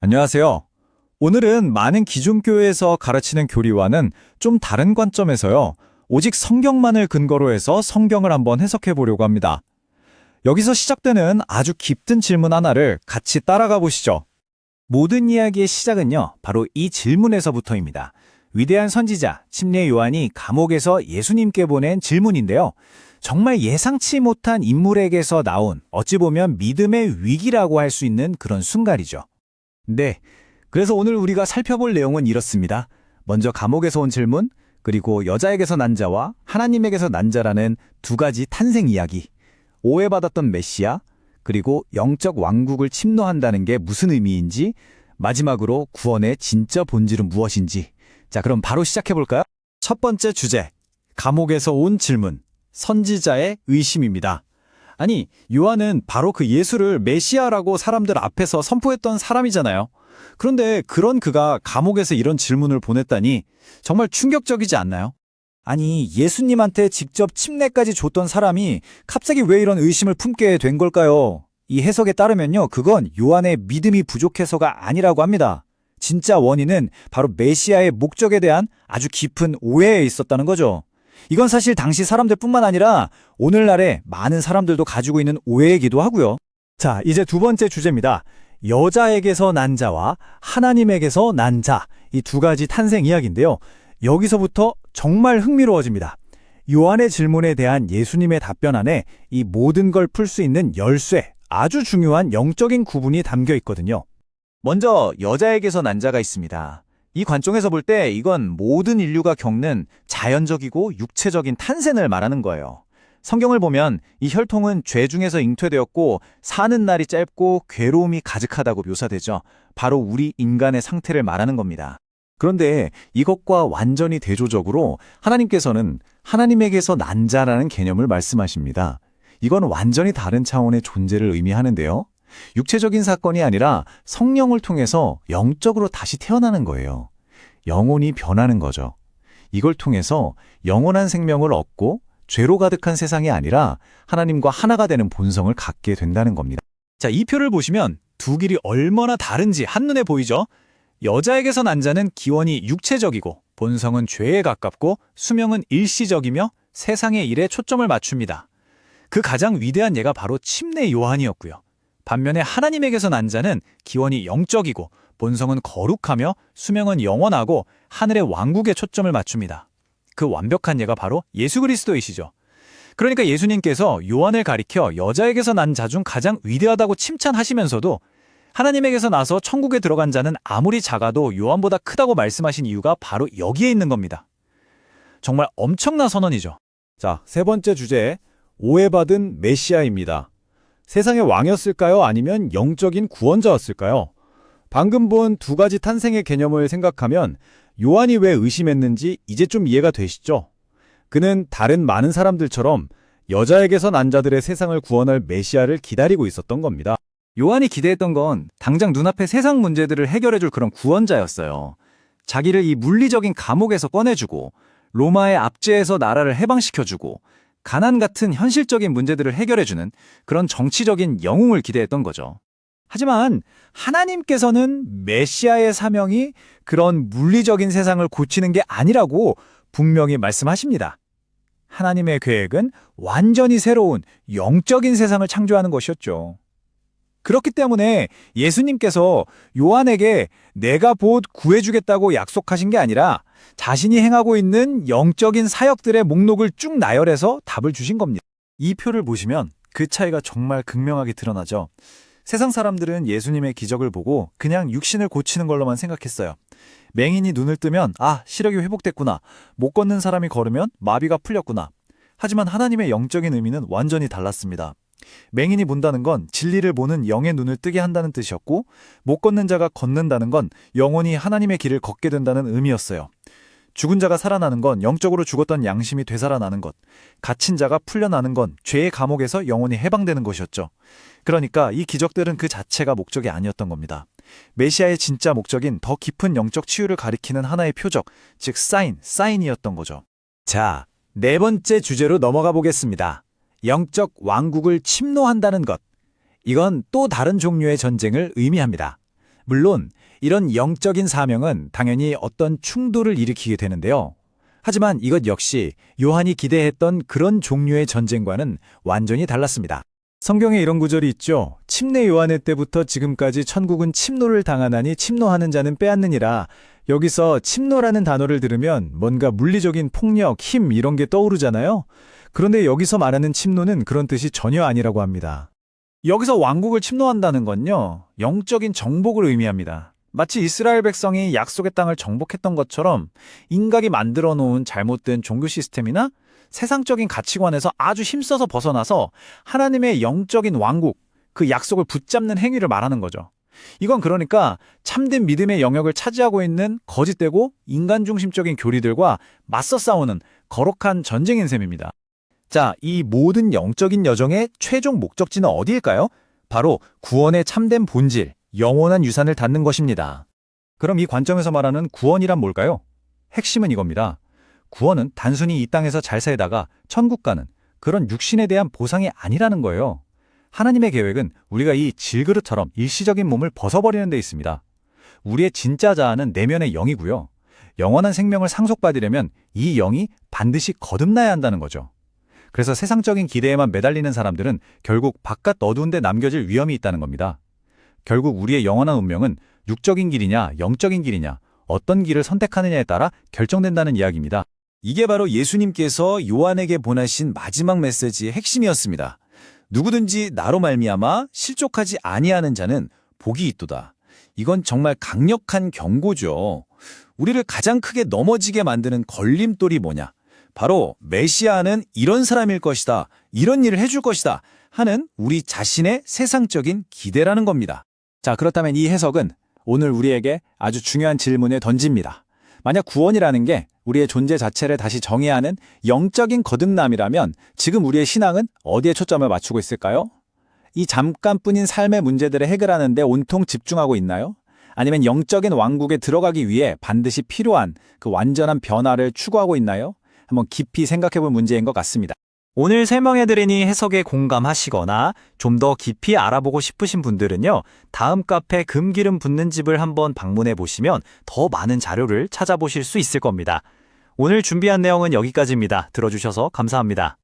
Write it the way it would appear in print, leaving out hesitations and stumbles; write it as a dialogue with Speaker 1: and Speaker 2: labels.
Speaker 1: 안녕하세요. 오늘은 많은 기존교회에서 가르치는 교리와는 좀 다른 관점에서요. 오직 성경만을 근거로 해서 성경을 한번 해석해 보려고 합니다. 여기서 시작되는 아주 깊은 질문 하나를 같이 따라가 보시죠.
Speaker 2: 모든 이야기의 시작은요, 바로 이 질문에서부터입니다. 위대한 선지자, 침례 요한이 감옥에서 예수님께 보낸 질문인데요. 정말 예상치 못한 인물에게서 나온 어찌 보면 믿음의 위기라고 할 수 있는 그런 순간이죠. 네, 그래서 오늘 우리가 살펴볼 내용은 이렇습니다. 먼저 감옥에서 온 질문, 그리고 여자에게서 난 자와 하나님에게서 난 자라는 두 가지 탄생 이야기, 오해받았던 메시아, 그리고 영적 왕국을 침노한다는 게 무슨 의미인지, 마지막으로 구원의 진짜 본질은 무엇인지. 자, 그럼 바로 시작해볼까요? 첫 번째 주제, 감옥에서 온 질문, 선지자의 의심입니다. 아니, 요한은 바로 그 예수를 메시아라고 사람들 앞에서 선포했던 사람이잖아요. 그런데 그런 그가 감옥에서 이런 질문을 보냈다니 정말 충격적이지 않나요? 아니, 예수님한테 직접 침례까지 줬던 사람이 갑자기 왜 이런 의심을 품게 된 걸까요? 이 해석에 따르면요, 그건 요한의 믿음이 부족해서가 아니라고 합니다. 진짜 원인은 바로 메시아의 목적에 대한 아주 깊은 오해에 있었다는 거죠. 이건 사실 당시 사람들뿐만 아니라 오늘날의 많은 사람들도 가지고 있는 오해이기도 하고요. 자, 이제 두 번째 주제입니다. 여자에게서 난 자와 하나님에게서 난 자, 이 두 가지 탄생 이야기인데요. 여기서부터 정말 흥미로워집니다. 요한의 질문에 대한 예수님의 답변 안에 이 모든 걸 풀 수 있는 열쇠, 아주 중요한 영적인 구분이 담겨 있거든요. 먼저 여자에게서 난 자가 있습니다. 이 관점에서 볼 때 이건 모든 인류가 겪는 자연적이고 육체적인 탄생을 말하는 거예요. 성경을 보면 이 혈통은 죄 중에서 잉태되었고 사는 날이 짧고 괴로움이 가득하다고 묘사되죠. 바로 우리 인간의 상태를 말하는 겁니다. 그런데 이것과 완전히 대조적으로 하나님께서는 하나님에게서 난 자라는 개념을 말씀하십니다. 이건 완전히 다른 차원의 존재를 의미하는데요. 육체적인 사건이 아니라 성령을 통해서 영적으로 다시 태어나는 거예요. 영혼이 변하는 거죠. 이걸 통해서 영원한 생명을 얻고 죄로 가득한 세상이 아니라 하나님과 하나가 되는 본성을 갖게 된다는 겁니다. 자, 이 표를 보시면 두 길이 얼마나 다른지 한눈에 보이죠? 여자에게서 난 자는 기원이 육체적이고 본성은 죄에 가깝고 수명은 일시적이며 세상의 일에 초점을 맞춥니다. 그 가장 위대한 예가 바로 침례 요한이었고요. 반면에 하나님에게서 난 자는 기원이 영적이고 본성은 거룩하며 수명은 영원하고 하늘의 왕국에 초점을 맞춥니다. 그 완벽한 예가 바로 예수 그리스도이시죠. 그러니까 예수님께서 요한을 가리켜 여자에게서 난 자 중 가장 위대하다고 칭찬하시면서도 하나님에게서 나서 천국에 들어간 자는 아무리 작아도 요한보다 크다고 말씀하신 이유가 바로 여기에 있는 겁니다. 정말 엄청난 선언이죠. 자, 세 번째 주제, 오해받은 메시아입니다. 세상의 왕이었을까요? 아니면 영적인 구원자였을까요? 방금 본 두 가지 탄생의 개념을 생각하면 요한이 왜 의심했는지 이제 좀 이해가 되시죠? 그는 다른 많은 사람들처럼 여자에게서 난 자들의 세상을 구원할 메시아를 기다리고 있었던 겁니다. 요한이 기대했던 건 당장 눈앞의 세상 문제들을 해결해줄 그런 구원자였어요. 자기를 이 물리적인 감옥에서 꺼내주고 로마의 압제에서 나라를 해방시켜주고 가난 같은 현실적인 문제들을 해결해주는 그런 정치적인 영웅을 기대했던 거죠. 하지만 하나님께서는 메시아의 사명이 그런 물리적인 세상을 고치는 게 아니라고 분명히 말씀하십니다. 하나님의 계획은 완전히 새로운 영적인 세상을 창조하는 것이었죠. 그렇기 때문에 예수님께서 요한에게 내가 곧 구해주겠다고 약속하신 게 아니라 자신이 행하고 있는 영적인 사역들의 목록을 쭉 나열해서 답을 주신 겁니다. 이 표를 보시면 그 차이가 정말 극명하게 드러나죠. 세상 사람들은 예수님의 기적을 보고 그냥 육신을 고치는 걸로만 생각했어요. 맹인이 눈을 뜨면 시력이 회복됐구나. 못 걷는 사람이 걸으면 마비가 풀렸구나. 하지만 하나님의 영적인 의미는 완전히 달랐습니다. 맹인이 본다는 건 진리를 보는 영의 눈을 뜨게 한다는 뜻이었고 못 걷는 자가 걷는다는 건 영원히 하나님의 길을 걷게 된다는 의미였어요. 죽은 자가 살아나는 건 영적으로 죽었던 양심이 되살아나는 것, 갇힌 자가 풀려나는 건 죄의 감옥에서 영원히 해방되는 것이었죠. 그러니까 이 기적들은 그 자체가 목적이 아니었던 겁니다. 메시아의 진짜 목적인 더 깊은 영적 치유를 가리키는 하나의 표적, 즉 사인이었던 거죠. 자, 네 번째 주제로 넘어가 보겠습니다. 영적 왕국을 침노한다는 것. 이건 또 다른 종류의 전쟁을 의미합니다. 물론 이런 영적인 사명은 당연히 어떤 충돌을 일으키게 되는데요. 하지만 이것 역시 요한이 기대했던 그런 종류의 전쟁과는 완전히 달랐습니다.
Speaker 1: 성경에 이런 구절이 있죠. 침례 요한의 때부터 지금까지 천국은 침노를 당하나니 침노하는 자는 빼앗느니라. 여기서 침노라는 단어를 들으면 뭔가 물리적인 폭력, 힘 이런 게 떠오르잖아요. 그런데 여기서 말하는 침노는 그런 뜻이 전혀 아니라고 합니다.
Speaker 2: 여기서 왕국을 침노한다는 건요, 영적인 정복을 의미합니다. 마치 이스라엘 백성이 약속의 땅을 정복했던 것처럼 인간이 만들어 놓은 잘못된 종교 시스템이나 세상적인 가치관에서 아주 힘써서 벗어나서 하나님의 영적인 왕국, 그 약속을 붙잡는 행위를 말하는 거죠. 이건 그러니까 참된 믿음의 영역을 차지하고 있는 거짓되고 인간 중심적인 교리들과 맞서 싸우는 거룩한 전쟁인 셈입니다. 자, 이 모든 영적인 여정의 최종 목적지는 어디일까요? 바로 구원의 참된 본질, 영원한 유산을 닫는 것입니다.
Speaker 1: 그럼 이 관점에서 말하는 구원이란 뭘까요? 핵심은 이겁니다. 구원은 단순히 이 땅에서 잘 살다가 천국 가는 그런 육신에 대한 보상이 아니라는 거예요. 하나님의 계획은 우리가 이 질그릇처럼 일시적인 몸을 벗어버리는 데 있습니다. 우리의 진짜 자아는 내면의 영이고요. 영원한 생명을 상속받으려면 이 영이 반드시 거듭나야 한다는 거죠. 그래서 세상적인 기대에만 매달리는 사람들은 결국 바깥 어두운 데 남겨질 위험이 있다는 겁니다. 결국 우리의 영원한 운명은 육적인 길이냐 영적인 길이냐 어떤 길을 선택하느냐에 따라 결정된다는 이야기입니다.
Speaker 2: 이게 바로 예수님께서 요한에게 보내신 마지막 메시지의 핵심이었습니다. 누구든지 나로 말미암아 실족하지 아니하는 자는 복이 있도다. 이건 정말 강력한 경고죠. 우리를 가장 크게 넘어지게 만드는 걸림돌이 뭐냐? 바로 메시아는 이런 사람일 것이다, 이런 일을 해줄 것이다 하는 우리 자신의 세상적인 기대라는 겁니다.
Speaker 1: 자, 그렇다면 이 해석은 오늘 우리에게 아주 중요한 질문을 던집니다. 만약 구원이라는 게 우리의 존재 자체를 다시 정의해야 하는 영적인 거듭남이라면 지금 우리의 신앙은 어디에 초점을 맞추고 있을까요? 이 잠깐뿐인 삶의 문제들을 해결하는 데 온통 집중하고 있나요? 아니면 영적인 왕국에 들어가기 위해 반드시 필요한 그 완전한 변화를 추구하고 있나요? 한번 깊이 생각해 볼 문제인 것 같습니다. 오늘 설명해드리니 해석에 공감하시거나 좀 더 깊이 알아보고 싶으신 분들은요, 다음 카페 금기름 붓는 집을 한번 방문해 보시면 더 많은 자료를 찾아보실 수 있을 겁니다. 오늘 준비한 내용은 여기까지입니다. 들어주셔서 감사합니다.